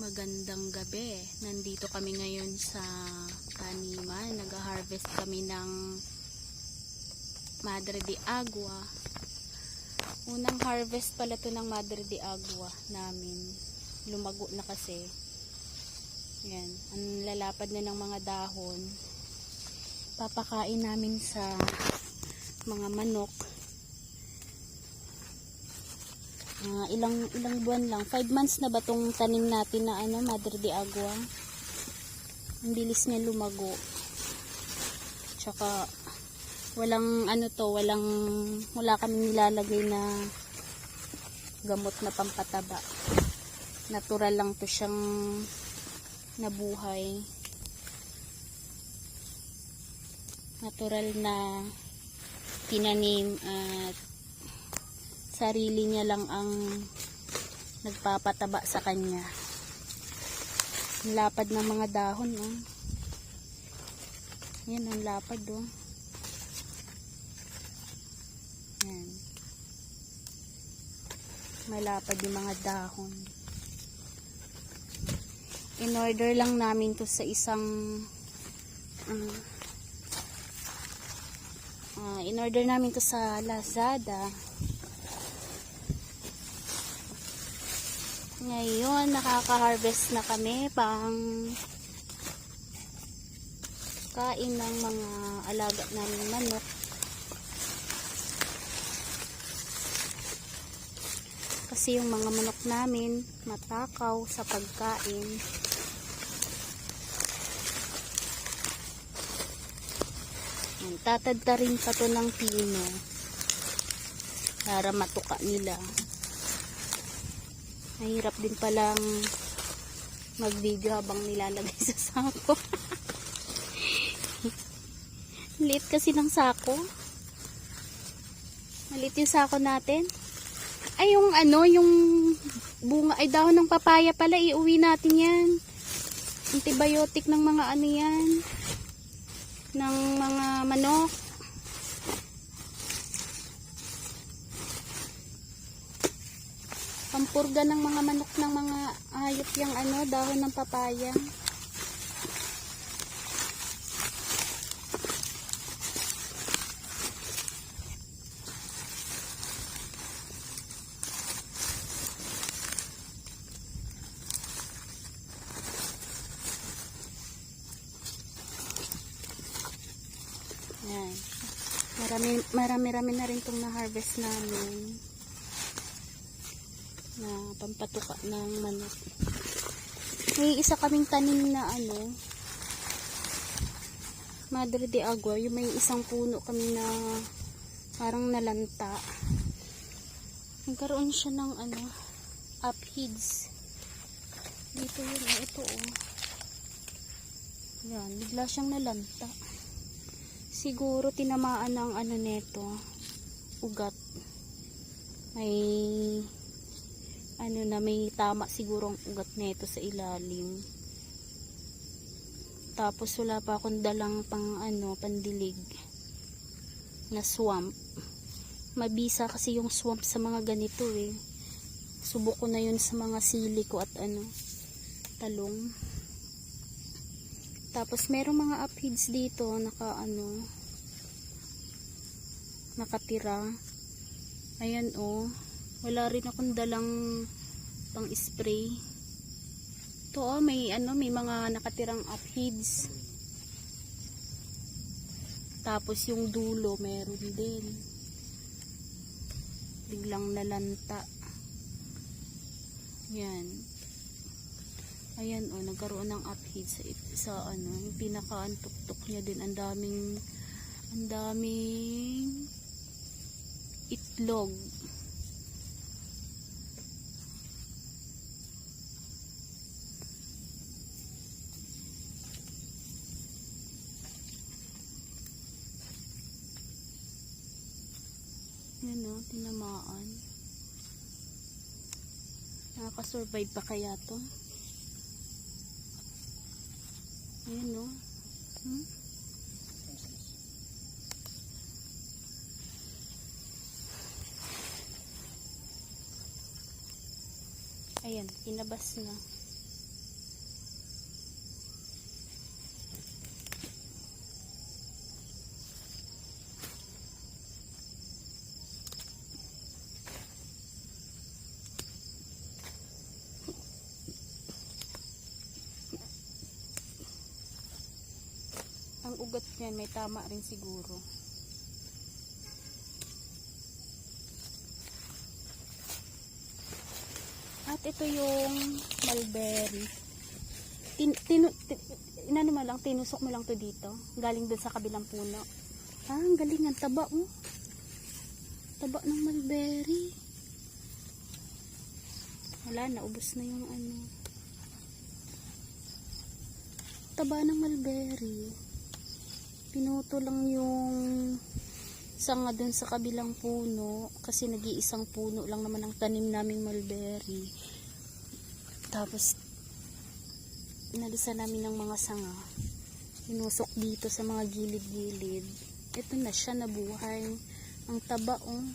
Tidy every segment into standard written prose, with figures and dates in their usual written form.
Magandang gabi. Nandito kami ngayon sa taniman. Nag-harvest kami ng Madre de Agua. Unang harvest pala to ng Madre de Agua namin. Lumago na kasi. Yan. Ang lalapad na ng mga dahon. Papakain namin sa mga manok. Ilang buwan lang, 5 months na ba tong tanim natin na Madre de Agua. Ang bilis niya lumago. Tsaka wala kaming nilalagay na gamot na pampataba. Natural lang to siyang nabuhay. Natural na tinanim at sarili niya lang ang nagpapataba sa kanya. Ang lapad ng mga dahon, oh. Yan ang lapad, oh. Yan. Malapad yung mga dahon. In order lang namin to sa isang in order namin to sa Lazada. Ngayon, nakaka-harvest na kami pang kain ng mga alaga namin manok. Kasi yung mga manok namin matakaw sa pagkain. Tatadta rin pa to ng pino para matuka nila. Mahirap din palang mag-video habang nilalagay sa sako. Liit kasi ng sako. Maliit yung sako natin. Ay, yung bunga, ay dahon ng papaya pala, iuwi natin yan. Antibiotic ng mga yan. Ng mga manok. Pampurga ng mga manok ng mga hayop yung dahon ng papaya. Yan. Marami na rin itong na-harvest namin na pampatuka ng manok. May isa kaming tanim na Madre de Agua, yung may isang puno kami na parang nalanta. Nagkaroon siya ng aphids. Dito yun, ito yan, bigla siyang nalanta. Siguro tinamaan ng neto, ugat. May tama siguro ang ugat nito sa ilalim. Tapos wala pa akong dalang pandilig na swamp. Mabisa kasi yung swamp sa mga ganito eh. Subok ko na yun sa mga sili ko at talong. Tapos merong mga aphids dito nakatira. Ayan wala rin akong dalang pang spray. Ito may mga nakatirang aphids. Tapos yung dulo meron din. Biglang nalanta. Yan. Ayan nagkaroon ng aphids sa yung pinaka-antuktok niya din. Ang daming itlog. Yan tinamaan. Nakaka-survive pa kaya to? Ayan Ayan, pinabas na. ugat niyan, may tama rin siguro. At ito yung mulberry. Inano mo lang, tinusok mo lang to dito. Galing dun sa kabilang puno. Ah, ang galing, ang taba oh. Taba ng mulberry. Wala na, ubos na yung ano. Taba ng mulberry. Pinuto lang yung sanga dun sa kabilang puno. Kasi nag-iisang puno lang naman ang tanim naming mulberry. Tapos, inalisan namin ng mga sanga. Inusok dito sa mga gilid-gilid. Ito na siya, nabuhay. Ang taba oh.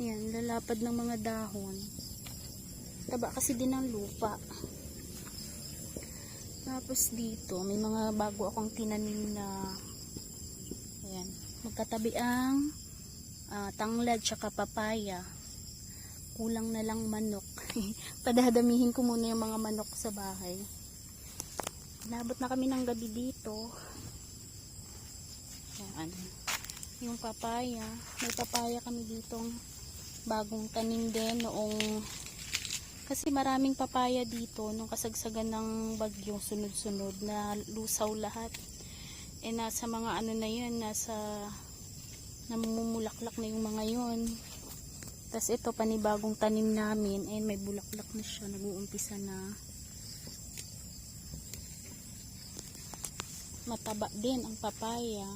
Yan, lalapad ng mga dahon. Taba kasi din ng lupa. Tapos dito, may mga bago akong tinanim na ayan, magkatabi ang tanglad tsaka papaya. Kulang na lang manok. Padadamihin ko muna yung mga manok sa bahay. Nabot na kami ng gabi dito. Ayan. Yung papaya. May papaya kami ditong bagong tanim din noong kasi maraming papaya dito nung kasagsagan ng bagyong sunod-sunod na lusaw lahat. Eh nasa mga ano na yun, nasa namumulaklak na yung mga yun. Tapos ito panibagong tanim namin, eh may bulaklak na siya, nag-uumpisa na. Mataba din ang papaya.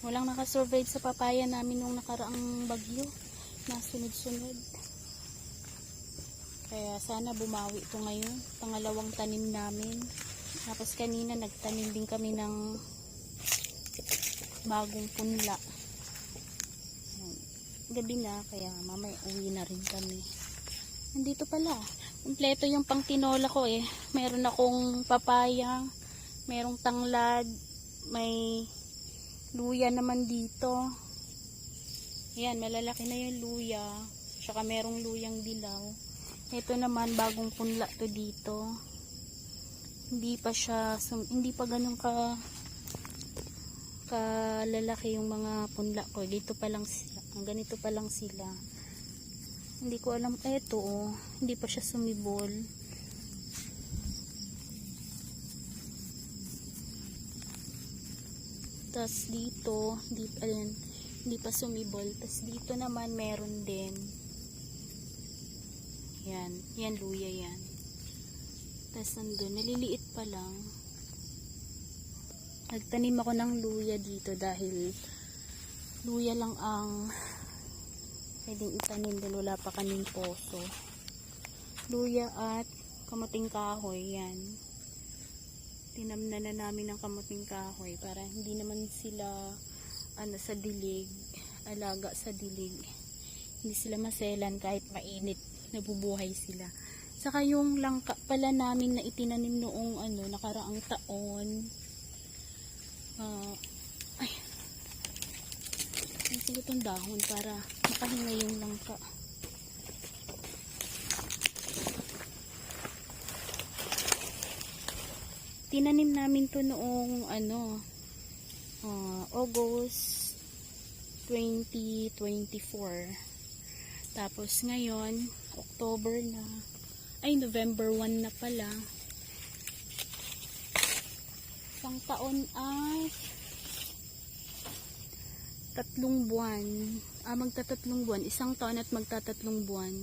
Walang nakasurvive sa papaya namin nung nakaraang bagyo na sunod-sunod. Kaya sana bumawi ito ngayon. Pangalawang tanim namin. Tapos kanina nagtanim din kami ng bagong punla. Gabi na, kaya mamaya uwi na rin kami. Nandito pala. Kompleto yung pang tinola ko eh. Meron akong papaya, merong tanglad, may luya naman dito. Yan, malalaki na yung luya. Tsaka merong luyang dilaw. Ito naman, bagong punla to dito. Hindi pa siya, hindi pa ganun kalalaki yung mga punla ko. Dito pa lang sila. Ganito pa lang sila. Hindi ko alam. Eto, oh. Hindi pa siya sumibol. Tas dito, ayan, hindi pa sumibol. Tas dito naman meron din. Yan luya yan. Tas nandun, naliliit pa lang. Nagtanim ako ng luya dito dahil luya lang ang pwedeng itanim dahil wala pa kaming poso. Luya at kamating kahoy, yan. Tinamnan na namin ng kamuting kahoy para hindi naman sila sa dilig, alaga sa dilig. Hindi sila maselan kahit mainit, nabubuhay sila. Saka yung langka pala namin na itinanim noong nakaraang taon. Ay, itong dahon para makahinga yung langka. Tinanim namin to noong August 2024. Tapos ngayon, October na. Ay, November 1 na pala. Isang taon ay 3 buwan. Magta-3 buwan. Isang taon at magta-3 buwan.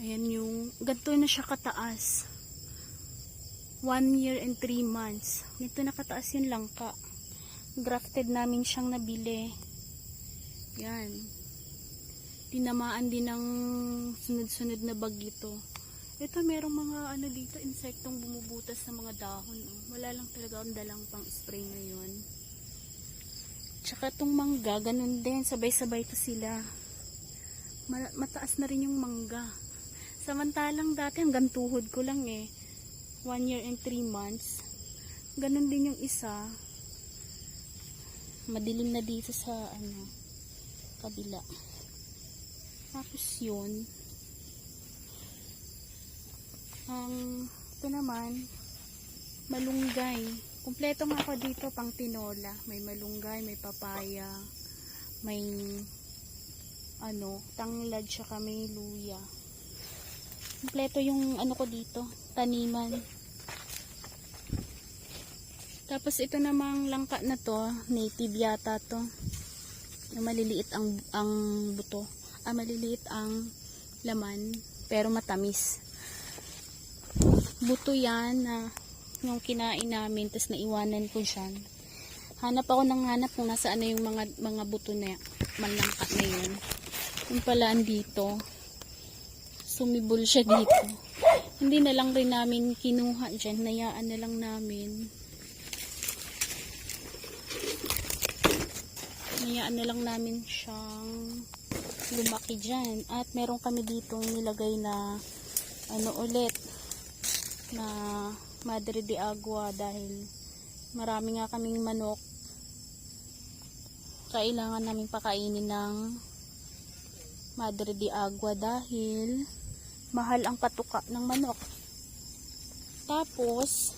Ayan yung, ganito na siya kataas. 1 year and 3 months. Ganito na kataas yung langka. Grafted namin siyang nabili. Yan. Tinamaan din ng sunod-sunod na bagyo to. Ito merong mga dito, insektong bumubutas sa mga dahon. Wala lang talaga ang dalang pang spray ngayon. Tsaka itong mangga, ganun din. Sabay-sabay to sila. Mataas na rin yung mangga. Samantalang dati hanggang tuhod ko lang eh. 1 year and 3 months. Ganun din yung isa. Madilim na dito sa kabila. Tapos yun. Ito naman malunggay. Kumpleto nga ako dito pang tinola. May malunggay, may papaya, may tanglad, tsaka may luya. Kumpleto yung ano ko dito, taniman. Tapos ito namang langka na to, native yata to. Maliliit ang buto. Maliliit ang laman, pero matamis. Buto yan na yung kinain namin, tapos naiwanan ko dyan. Hanap ako ng hanap kung nasaan na yung mga buto na malangka na yun. Yung pala andito. Sumibol siya dito. Hindi na lang rin namin kinuha dyan. Nayaan na lang namin. Nayaan na lang namin siyang lumaki dyan. At meron kami ditong nilagay na na Madre de Agua dahil marami nga kaming manok. Kailangan namin pakainin ng Madre de Agua dahil mahal ang patuka ng manok. Tapos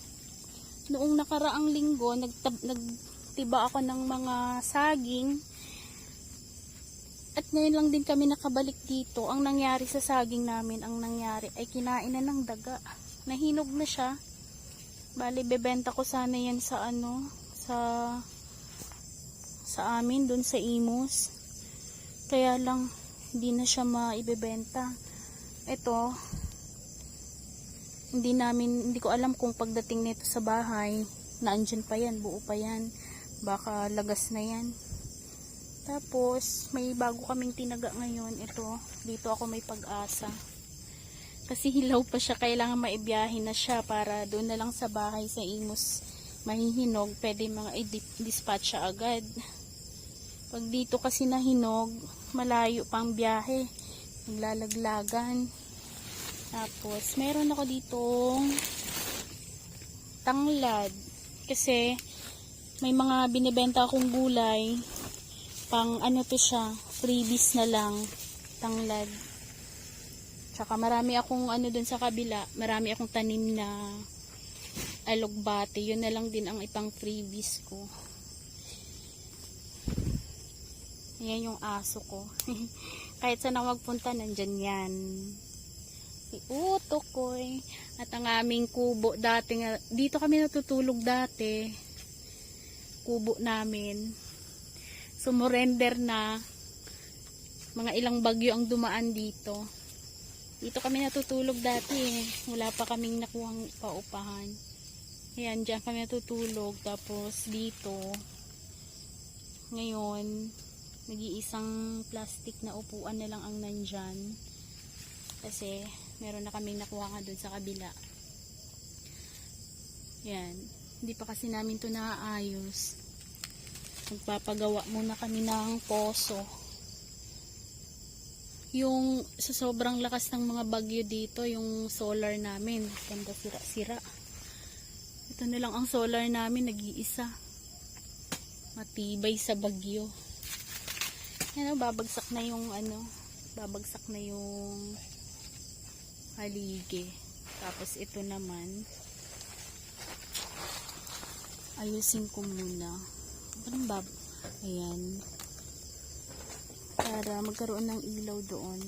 noong nakaraang linggo nagtiba ako ng mga saging. At ngayon lang din kami nakabalik dito. Ang nangyari sa saging namin, ay kinain na ng daga. Nahinog na siya. Bali, bebenta ko sana yan sa amin, dun sa Imus. Kaya lang, hindi na siya maibebenta. Ito, hindi ko alam kung pagdating nito sa bahay, naandyan pa yan, buo pa yan. Baka lagas na yan. Tapos, may bago kaming tinaga ngayon. Ito, dito ako may pag-asa. Kasi hilaw pa siya, kailangan maibiyahin na siya para doon na lang sa bahay sa Imus mahihinog. Pwede mga i-dispatch siya agad. Pag dito kasi nahinog, malayo pang biyahe. Naglalaglagan. Tapos, meron ako ditong tanglad. Kasi, may mga binibenta akong gulay. Pang to siya, freebies na lang, tanglad. Tsaka marami akong dun sa kabila, marami akong tanim na alugbate. Yun na lang din ang ipang freebies ko. Yan yung aso ko. Kahit saan ako magpunta, nandyan yan. Utokoy. At ang aming kubo dati, dito kami natutulog dati. Kubo namin. Sumurrender na. Mga ilang bagyo ang dumaan dito. Dito kami natutulog dati eh. Wala pa kaming nakuhang paupahan. Ayan, dyan kami natutulog. Tapos dito, ngayon, nag-iisang plastic na upuan na lang ang nandyan. Kasi, meron na kaming nakuha nga dun sa kabila. Yan. Hindi pa kasi namin to naaayos. Magpapagawa muna kami ng poso. Yung sa sobrang lakas ng mga bagyo dito, yung solar namin, ganda sira-sira. Ito na lang ang solar namin, nag-iisa. Matibay sa bagyo. Yan, babagsak na yung babagsak na yung haligi. Tapos ito naman, ayusin ko muna. Ayan. Para magkaroon ng ilaw doon.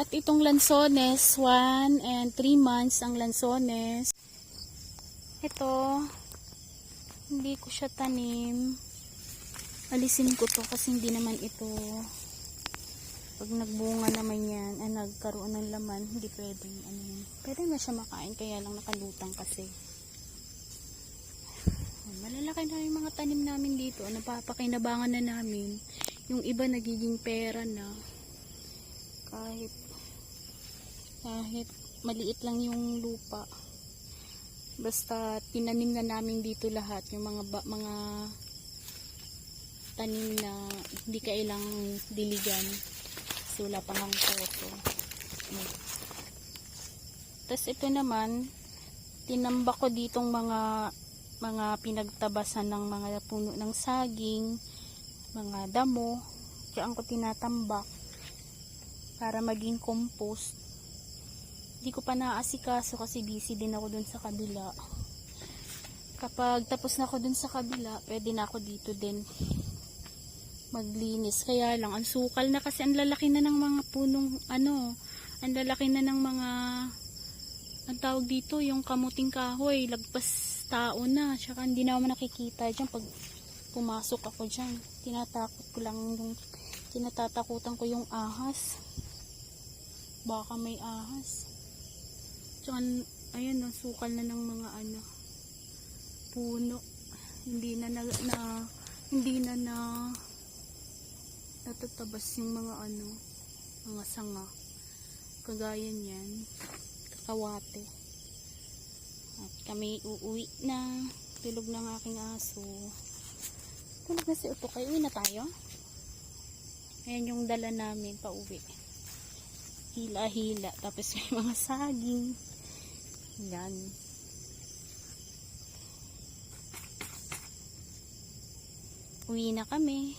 At itong lansones, 1 and 3 months ang lansones. Ito, hindi ko siya tanim. Alisin ko to kasi hindi naman ito. Pag nagbunga naman yan, nagkaroon ng laman, hindi pwedeng pwede na siya makain, kaya lang nakalutang kasi. Malalaki na yung mga tanim namin dito. Napapakinabangan na namin. Yung iba nagiging pera na. Kahit maliit lang yung lupa. Basta tinanim na namin dito lahat. Yung mga tanim na hindi kailangang diligan. So wala pang photo. Tapos ito naman, tinambak ko ditong mga pinagtabasan ng mga puno ng saging, mga damo. Diyan ko tinatambak para maging compost. Hindi ko pa naaasikaso kasi busy din ako dun sa kabila. Kapag tapos na ako dun sa kabila, pwede na ako dito din maglinis. Kaya lang, ang sukal na kasi ang lalaki na ng mga punong, ang lalaki na ng mga, ang tawag dito, yung kamuting kahoy, lagpas tao na. Tsaka hindi na ako nakikita dyan pag pumasok ako dyan. Tinatatakutan ko yung ahas. Baka may ahas. Tsaka, ayan, no, sukal na ng mga puno. Hindi na natatabas yung mga mga sanga. Kagaya niyan, kakawate. At kami uuwi na. Tulog ng aking aso. Tulog na si Utukay. Uwi na tayo. Ayan yung dala namin pauwi. Hila-hila. Tapos may mga saging. Yan. Uwi na kami.